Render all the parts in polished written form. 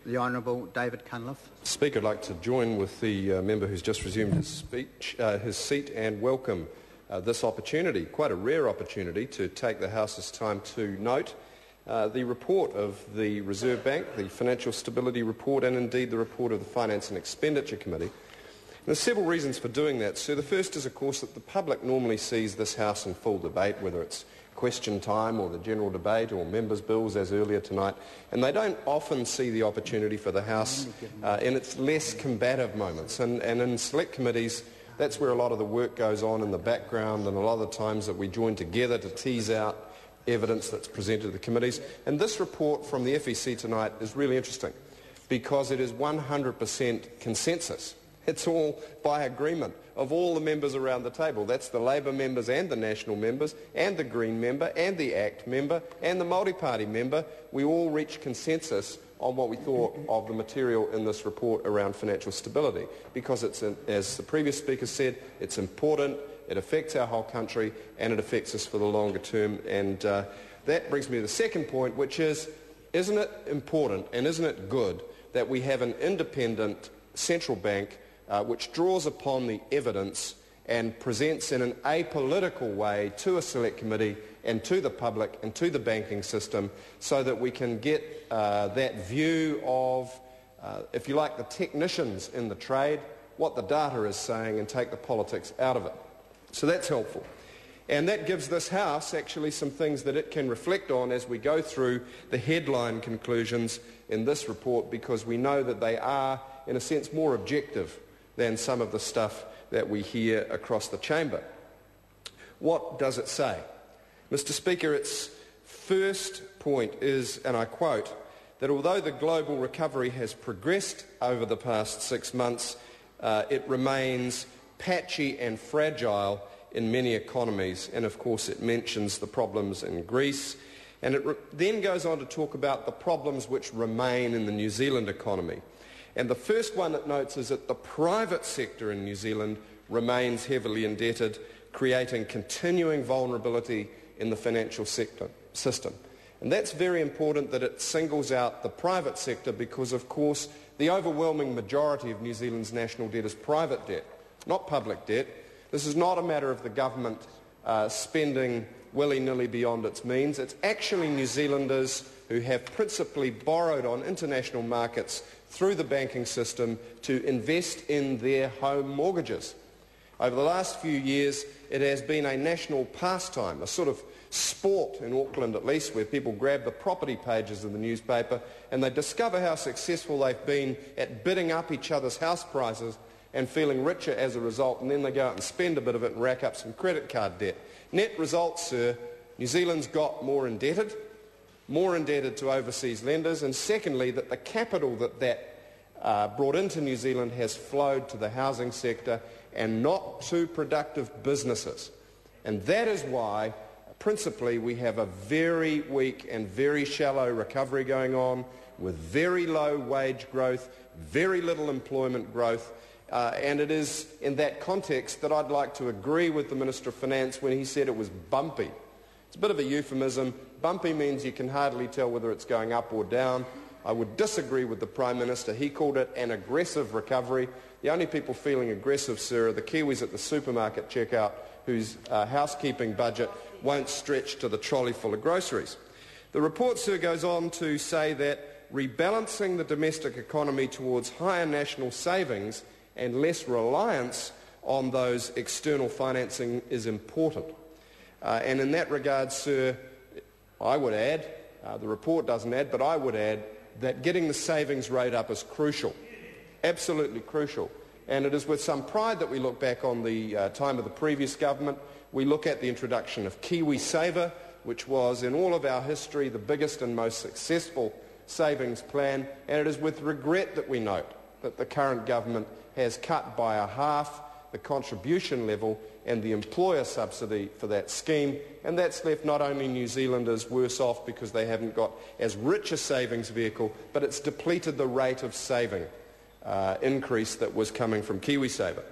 The Honourable David Cunliffe. Speaker, I'd like to join with the member who's just resumed his seat and welcome this opportunity, quite a rare opportunity, to take the House's time to note the report of the Reserve Bank, the Financial Stability Report, and indeed the report of the Finance and Expenditure Committee. There's several reasons for doing that, sir. The first is, of course, that the public normally sees this House in full debate, whether it's question time or the general debate or members' bills as earlier tonight, and they don't often see the opportunity for the House in its less combative moments. And in select committees, that's where a lot of the work goes on in the background, and a lot of the times that we join together to tease out evidence that's presented to the committees. And this report from the FEC tonight is really interesting because it is 100% consensus. It's all by agreement of all the members around the table. That's the Labour members and the National members and the Green member and the ACT member and the Multi-Party member. We all reached consensus on what we thought of the material in this report around financial stability because it's, as the previous speaker said, it's important, it affects our whole country and it affects us for the longer term. And that brings me to the second point, which is, isn't it important and isn't it good that we have an independent central bank which draws upon the evidence and presents in an apolitical way to a select committee and to the public and to the banking system so that we can get that view of, if you like, the technicians in the trade, what the data is saying, and take the politics out of it. So that's helpful. And that gives this House actually some things that it can reflect on as we go through the headline conclusions in this report, because we know that they are, in a sense, more objective than some of the stuff that we hear across the chamber. What does it say? Mr. Speaker, its first point is, and I quote, that although the global recovery has progressed over the past 6 months, it remains patchy and fragile in many economies, and of course it mentions the problems in Greece, and it then goes on to talk about the problems which remain in the New Zealand economy. And the first one it notes is that the private sector in New Zealand remains heavily indebted, creating continuing vulnerability in the financial system. And that's very important that it singles out the private sector because, of course, the overwhelming majority of New Zealand's national debt is private debt, not public debt. This is not a matter of the government spending willy-nilly beyond its means. It's actually New Zealanders who have principally borrowed on international markets through the banking system to invest in their home mortgages. Over the last few years, it has been a national pastime, a sort of sport in Auckland at least, where people grab the property pages of the newspaper and they discover how successful they've been at bidding up each other's house prices and feeling richer as a result, and then they go out and spend a bit of it and rack up some credit card debt. Net result, sir, New Zealand's got more indebted to overseas lenders, and secondly, that the capital that brought into New Zealand has flowed to the housing sector and not to productive businesses. And that is why, principally, we have a very weak and very shallow recovery going on, with very low wage growth, very little employment growth, and it is in that context that I'd like to agree with the Minister of Finance when he said it was bumpy. It's a bit of a euphemism. Bumpy means you can hardly tell whether it's going up or down. I would disagree with the Prime Minister. He called it an aggressive recovery. The only people feeling aggressive, sir, are the Kiwis at the supermarket checkout whose housekeeping budget won't stretch to the trolley full of groceries. The report, sir, goes on to say that rebalancing the domestic economy towards higher national savings and less reliance on those external financing is important. And in that regard, sir, I would add, the report doesn't add, but I would add that getting the savings rate up is crucial, absolutely crucial. And it is with some pride that we look back on the time of the previous government. We look at the introduction of KiwiSaver, which was in all of our history the biggest and most successful savings plan, and it is with regret that we note that the current government has cut by a half the contribution level and the employer subsidy for that scheme, and that's left not only New Zealanders worse off because they haven't got as rich a savings vehicle, but it's depleted the rate of saving increase that was coming from KiwiSaver.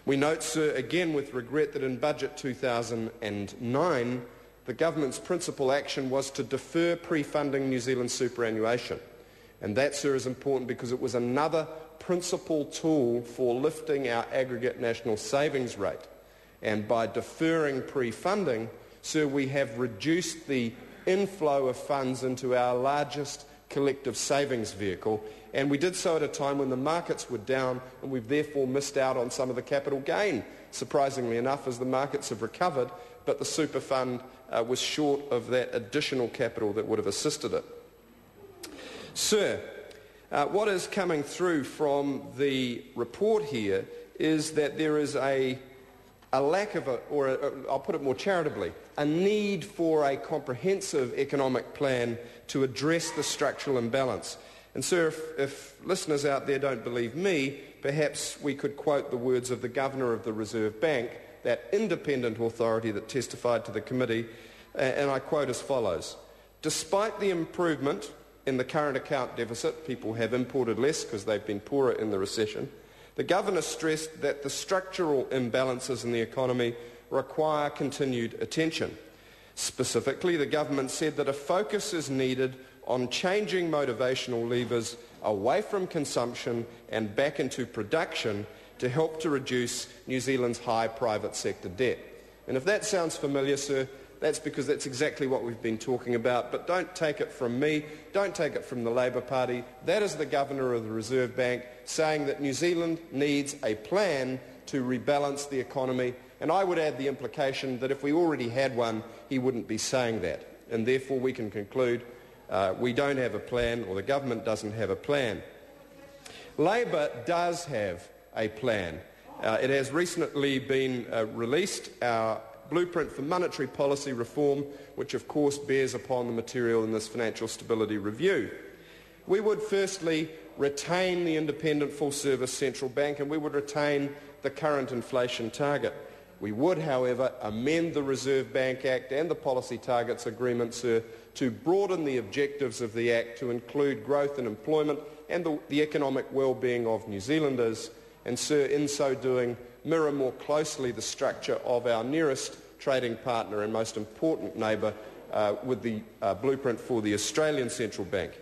We note, sir, again with regret that in Budget 2009 the government's principal action was to defer pre-funding New Zealand's superannuation. And that, sir, is important because it was another principal tool for lifting our aggregate national savings rate. And by deferring pre-funding, sir, we have reduced the inflow of funds into our largest collective savings vehicle, and we did so at a time when the markets were down, and we've therefore missed out on some of the capital gain, surprisingly enough, as the markets have recovered, but the super fund was short of that additional capital that would have assisted it. Sir, what is coming through from the report here is that there is a lack of, I'll put it more charitably, a need for a comprehensive economic plan to address the structural imbalance. And sir, if listeners out there don't believe me, perhaps we could quote the words of the Governor of the Reserve Bank, that independent authority that testified to the committee, and I quote as follows: "Despite the improvement in the current account deficit, people have imported less because they've been poorer in the recession, the Governor stressed that the structural imbalances in the economy require continued attention. Specifically, the government said that a focus is needed on changing motivational levers away from consumption and back into production to help to reduce New Zealand's high private sector debt." And if that sounds familiar, sir, that's because that's exactly what we've been talking about. But don't take it from me, don't take it from the Labour Party. That is the Governor of the Reserve Bank saying that New Zealand needs a plan to rebalance the economy. And I would add the implication that if we already had one, he wouldn't be saying that. And therefore we can conclude we don't have a plan, or the government doesn't have a plan. Labour does have a plan. It has recently been released, our blueprint for monetary policy reform, which of course bears upon the material in this financial stability review. We would firstly retain the independent full-service central bank, and we would retain the current inflation target. We would, however, amend the Reserve Bank Act and the Policy Targets Agreement, sir, to broaden the objectives of the Act to include growth and employment and the economic well-being of New Zealanders, and, sir, in so doing, mirror more closely the structure of our nearest trading partner and most important neighbour with the blueprint for the Australian Central Bank.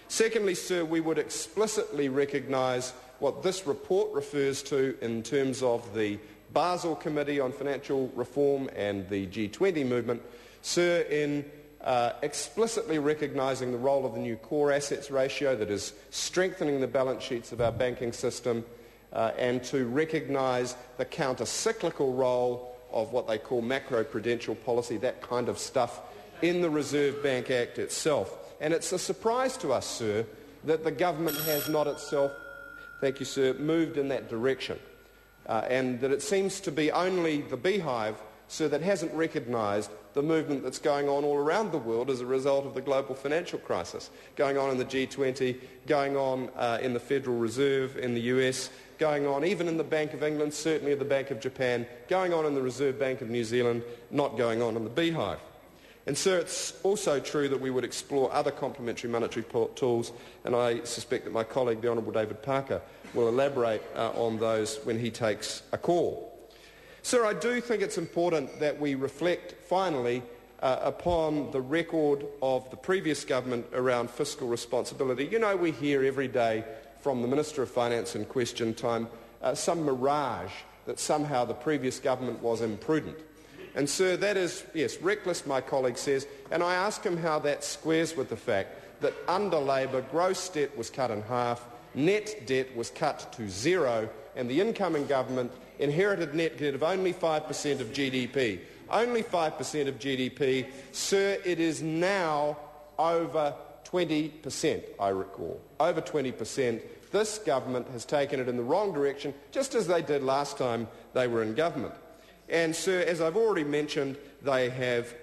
Secondly, sir, we would explicitly recognise what this report refers to in terms of the Basel Committee on Financial Reform and the G20 movement, sir, in explicitly recognising the role of the new core assets ratio that is strengthening the balance sheets of our banking system, and to recognise the counter-cyclical role of what they call macro-prudential policy, that kind of stuff, in the Reserve Bank Act itself. And it's a surprise to us, sir, that the government has not itself, thank you, sir, moved in that direction. And that it seems to be only the beehive, sir, that hasn't recognised the movement that's going on all around the world as a result of the global financial crisis, going on in the G20, going on in the Federal Reserve in the US, going on even in the Bank of England, certainly the Bank of Japan, going on in the Reserve Bank of New Zealand, not going on in the beehive. And, sir, it's also true that we would explore other complementary monetary tools, and I suspect that my colleague, the Honourable David Parker, will elaborate on those when he takes a call. Sir, I do think it's important that we reflect, finally, upon the record of the previous government around fiscal responsibility. You know, we hear every day from the Minister of Finance in question time some mirage that somehow the previous government was imprudent. And, sir, that is, yes, reckless, my colleague says, and I ask him how that squares with the fact that under Labour, gross debt was cut in half, net debt was cut to zero, and the incoming government inherited net debt of only 5% of GDP. Only 5% of GDP. Sir, it is now over 20%, I recall. Over 20%. This government has taken it in the wrong direction, just as they did last time they were in government. And, sir, as I've already mentioned, they have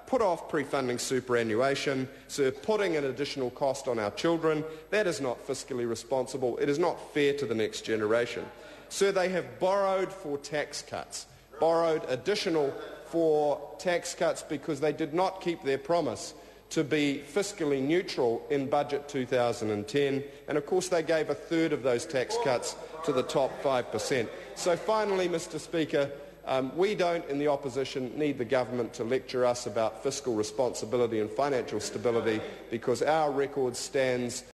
put off pre-funding superannuation, sir, putting an additional cost on our children. That is not fiscally responsible. It is not fair to the next generation. Sir, they have borrowed for tax cuts, borrowed additional for tax cuts because they did not keep their promise to be fiscally neutral in Budget 2010. And, of course, they gave a third of those tax cuts to the top 5%. So finally, Mr. Speaker, we don't, in the opposition, need the government to lecture us about fiscal responsibility and financial stability because our record stands